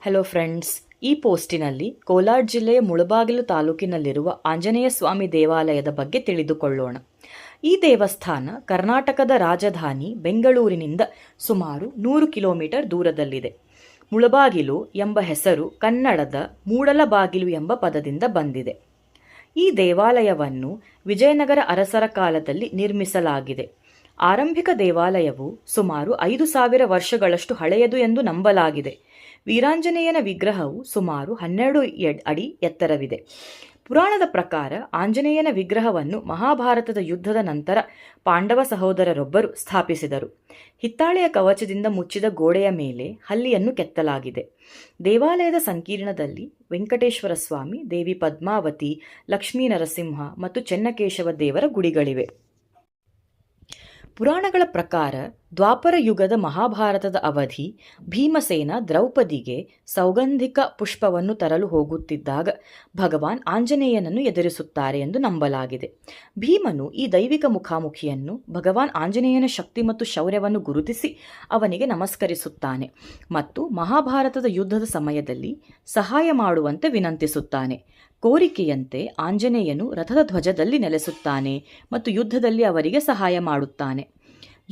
Hello friends, ಈ ಪೋಸ್ಟಿನಲ್ಲಿ ಕೋಲಾರ ಜಿಲ್ಲೆಯ ಮುಳಬಾಗಿಲು ತಾಲೂಕಿನಲ್ಲಿರುವ ಆಂಜನೇಯ ಸ್ವಾಮಿ ದೇವಾಲಯದ ಬಗ್ಗೆ ತಿಳಿದುಕೊಳ್ಳೋಣ. ಈ ದೇವಸ್ಥಾನ ಕರ್ನಾಟಕದ ರಾಜಧಾನಿ ಬೆಂಗಳೂರಿನಿಂದ ಸುಮಾರು 100 ಕಿಲೋಮೀಟರ್ ದೂರದಲ್ಲಿದೆ. ಮುಳಬಾಗಿಲು ಎಂಬ ಹೆಸರು ಕನ್ನಡದ ಮೂಡಲಬಾಗಿಲು ಎಂಬ ಪದದಿಂದ ಬಂದಿದೆ. ಈ ದೇವಾಲಯವನ್ನು ವಿಜಯನಗರ ಅರಸರ ಕಾಲದಲ್ಲಿ ನಿರ್ಮಿಸಲಾಗಿದೆ. ಆರಂಭಿಕ ದೇವಾಲಯವು ಸುಮಾರು 5,000 ವರ್ಷಗಳಷ್ಟು ಹಳೆಯದು ಎಂದು ನಂಬಲಾಗಿದೆ. ವೀರಾಂಜನೇಯನ ವಿಗ್ರಹವು ಸುಮಾರು 12 ಅಡಿ ಎತ್ತರವಿದೆ. ಪುರಾಣದ ಪ್ರಕಾರ ಆಂಜನೇಯನ ವಿಗ್ರಹವನ್ನು ಮಹಾಭಾರತದ ಯುದ್ಧದ ನಂತರ ಪಾಂಡವ ಸಹೋದರರೊಬ್ಬರು ಸ್ಥಾಪಿಸಿದರು. ಹಿತ್ತಾಳೆಯ ಕವಚದಿಂದ ಮುಚ್ಚಿದ ಗೋಡೆಯ ಮೇಲೆ ಹಲ್ಲಿಯನ್ನು ಕೆತ್ತಲಾಗಿದೆ. ದೇವಾಲಯದ ಸಂಕೀರ್ಣದಲ್ಲಿ ವೆಂಕಟೇಶ್ವರ ಸ್ವಾಮಿ, ದೇವಿ ಪದ್ಮಾವತಿ, ಲಕ್ಷ್ಮೀ ನರಸಿಂಹ ಮತ್ತು ಚೆನ್ನಕೇಶವ ದೇವರ ಗುಡಿಗಳಿವೆ. ಪುರಾಣಗಳ ಪ್ರಕಾರ ದ್ವಾಪರ ಯುಗದ ಮಹಾಭಾರತದ ಅವಧಿ ಭೀಮಸೇನ ದ್ರೌಪದಿಗೆ ಸೌಗಂಧಿಕ ಪುಷ್ಪವನ್ನು ತರಲು ಹೋಗುತ್ತಿದ್ದಾಗ ಭಗವಾನ್ ಆಂಜನೇಯನನ್ನು ಎದುರಿಸುತ್ತಾರೆ ಎಂದು ನಂಬಲಾಗಿದೆ. ಭೀಮನು ಈ ದೈವಿಕ ಮುಖಾಮುಖಿಯನ್ನು ಭಗವಾನ್ ಆಂಜನೇಯನ ಶಕ್ತಿ ಮತ್ತು ಶೌರ್ಯವನ್ನು ಗುರುತಿಸಿ ಅವನಿಗೆ ನಮಸ್ಕರಿಸುತ್ತಾನೆ ಮತ್ತು ಮಹಾಭಾರತದ ಯುದ್ಧದ ಸಮಯದಲ್ಲಿ ಸಹಾಯ ಮಾಡುವಂತೆ ವಿನಂತಿಸುತ್ತಾನೆ. ಕೋರಿಕೆಯಂತೆ ಆಂಜನೇಯನು ರಥದ ಧ್ವಜದಲ್ಲಿ ನೆಲೆಸುತ್ತಾನೆ ಮತ್ತು ಯುದ್ಧದಲ್ಲಿ ಅವರಿಗೆ ಸಹಾಯ ಮಾಡುತ್ತಾನೆ.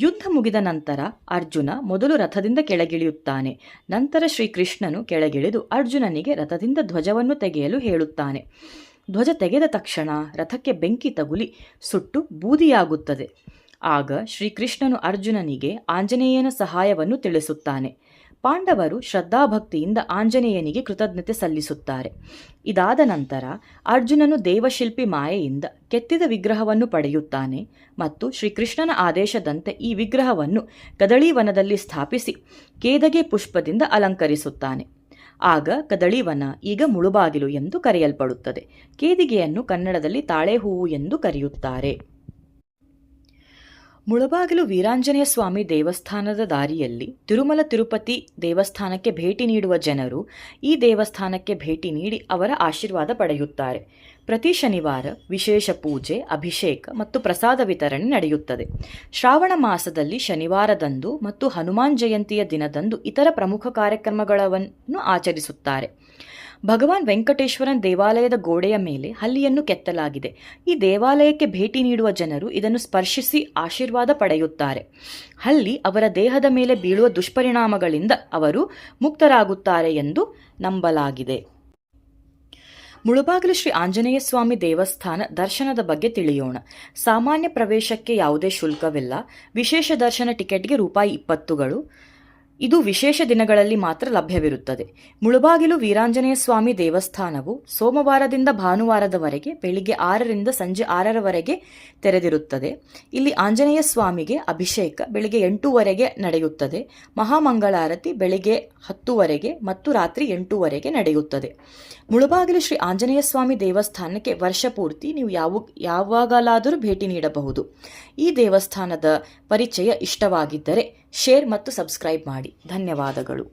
ಯುದ್ಧ ಮುಗಿದ ನಂತರ ಅರ್ಜುನ ಮೊದಲು ರಥದಿಂದ ಕೆಳಗಿಳಿಯುತ್ತಾನೆ. ನಂತರ ಶ್ರೀಕೃಷ್ಣನು ಕೆಳಗಿಳಿದು ಅರ್ಜುನನಿಗೆ ರಥದಿಂದ ಧ್ವಜವನ್ನು ತೆಗೆಯಲು ಹೇಳುತ್ತಾನೆ. ಧ್ವಜ ತೆಗೆದ ತಕ್ಷಣ ರಥಕ್ಕೆ ಬೆಂಕಿ ತಗುಲಿ ಸುಟ್ಟು ಬೂದಿಯಾಗುತ್ತದೆ. ಆಗ ಶ್ರೀಕೃಷ್ಣನು ಅರ್ಜುನನಿಗೆ ಆಂಜನೇಯನ ಸಹಾಯವನ್ನು ತಿಳಿಸುತ್ತಾನೆ. ಪಾಂಡವರು ಶ್ರದ್ಧಾಭಕ್ತಿಯಿಂದ ಆಂಜನೇಯನಿಗೆ ಕೃತಜ್ಞತೆ ಸಲ್ಲಿಸುತ್ತಾರೆ. ಇದಾದ ನಂತರ ಅರ್ಜುನನು ದೇವಶಿಲ್ಪಿ ಮಾಯೆಯಿಂದ ಕೆತ್ತಿದ ವಿಗ್ರಹವನ್ನು ಪಡೆಯುತ್ತಾನೆ ಮತ್ತು ಶ್ರೀಕೃಷ್ಣನ ಆದೇಶದಂತೆ ಈ ವಿಗ್ರಹವನ್ನು ಕದಳೀವನದಲ್ಲಿ ಸ್ಥಾಪಿಸಿ ಕೇದಗೆ ಪುಷ್ಪದಿಂದ ಅಲಂಕರಿಸುತ್ತಾನೆ. ಆಗ ಕದಳೀವನ ಈಗ ಮುಳುಬಾಗಿಲು ಎಂದು ಕರೆಯಲ್ಪಡುತ್ತದೆ. ಕೇದಿಗೆಯನ್ನು ಕನ್ನಡದಲ್ಲಿ ತಾಳೆ ಹೂವು ಎಂದು ಕರೆಯುತ್ತಾರೆ. ಮುಳಬಾಗಿಲು ವೀರಾಂಜನೇಯ ಸ್ವಾಮಿ ದೇವಸ್ಥಾನದ ದಾರಿಯಲ್ಲಿ ತಿರುಮಲ ತಿರುಪತಿ ದೇವಸ್ಥಾನಕ್ಕೆ ಭೇಟಿ ನೀಡುವ ಜನರು ಈ ದೇವಸ್ಥಾನಕ್ಕೆ ಭೇಟಿ ನೀಡಿ ಅವರ ಆಶೀರ್ವಾದ ಪಡೆಯುತ್ತಾರೆ. ಪ್ರತಿ ಶನಿವಾರ ವಿಶೇಷ ಪೂಜೆ, ಅಭಿಷೇಕ ಮತ್ತು ಪ್ರಸಾದ ವಿತರಣೆ ನಡೆಯುತ್ತದೆ. ಶ್ರಾವಣ ಮಾಸದಲ್ಲಿ ಶನಿವಾರದಂದು ಮತ್ತು ಹನುಮಾನ್ ಜಯಂತಿಯ ದಿನದಂದು ಇತರ ಪ್ರಮುಖ ಕಾರ್ಯಕ್ರಮಗಳನ್ನು ಆಚರಿಸುತ್ತಾರೆ. ಭಗವಾನ್ ವೆಂಕಟೇಶ್ವರನ್ ದೇವಾಲಯದ ಗೋಡೆಯ ಮೇಲೆ ಹಲ್ಲಿಯನ್ನು ಕೆತ್ತಲಾಗಿದೆ. ಈ ದೇವಾಲಯಕ್ಕೆ ಭೇಟಿ ನೀಡುವ ಜನರು ಇದನ್ನು ಸ್ಪರ್ಶಿಸಿ ಆಶೀರ್ವಾದ ಪಡೆಯುತ್ತಾರೆ. ಹಲ್ಲಿ ಅವರ ದೇಹದ ಮೇಲೆ ಬೀಳುವ ದುಷ್ಪರಿಣಾಮಗಳಿಂದ ಅವರು ಮುಕ್ತರಾಗುತ್ತಾರೆ ಎಂದು ನಂಬಲಾಗಿದೆ. ಮುಳಬಾಗಿಲು ಶ್ರೀ ಆಂಜನೇಯ ಸ್ವಾಮಿ ದೇವಸ್ಥಾನ ದರ್ಶನದ ಬಗ್ಗೆ ತಿಳಿಯೋಣ. ಸಾಮಾನ್ಯ ಪ್ರವೇಶಕ್ಕೆ ಯಾವುದೇ ಶುಲ್ಕವಿಲ್ಲ. ವಿಶೇಷ ದರ್ಶನ ಟಿಕೆಟ್ಗೆ ₹20. ಇದು ವಿಶೇಷ ದಿನಗಳಲ್ಲಿ ಮಾತ್ರ ಲಭ್ಯವಿರುತ್ತದೆ. ಮುಳಬಾಗಿಲು ವೀರಾಂಜನೇಯ ಸ್ವಾಮಿ ದೇವಸ್ಥಾನವು ಸೋಮವಾರದಿಂದ ಭಾನುವಾರದವರೆಗೆ ಬೆಳಿಗ್ಗೆ 6ರಿಂದ ಸಂಜೆ 6ರವರೆಗೆ ತೆರೆದಿರುತ್ತದೆ. ಇಲ್ಲಿ ಆಂಜನೇಯ ಸ್ವಾಮಿಗೆ ಅಭಿಷೇಕ ಬೆಳಿಗ್ಗೆ 8ವರೆಗೆ ನಡೆಯುತ್ತದೆ. ಮಹಾಮಂಗಳಾರತಿ ಬೆಳಿಗ್ಗೆ 10ವರೆಗೆ ಮತ್ತು ರಾತ್ರಿ 8ವರೆಗೆ ನಡೆಯುತ್ತದೆ. ಮುಳಬಾಗಿಲು ಶ್ರೀ ಆಂಜನೇಯ ಸ್ವಾಮಿ ದೇವಸ್ಥಾನಕ್ಕೆ ವರ್ಷಪೂರ್ತಿ ನೀವು ಯಾವಾಗಲಾದರೂ ಭೇಟಿ ನೀಡಬಹುದು. ಈ ದೇವಸ್ಥಾನದ ಪರಿಚಯ ಇಷ್ಟವಾಗಿದ್ದರೆ ಶೇರ್ ಮತ್ತು ಸಬ್ಸ್ಕ್ರೈಬ್ ಮಾಡಿ. ಧನ್ಯವಾದಗಳು.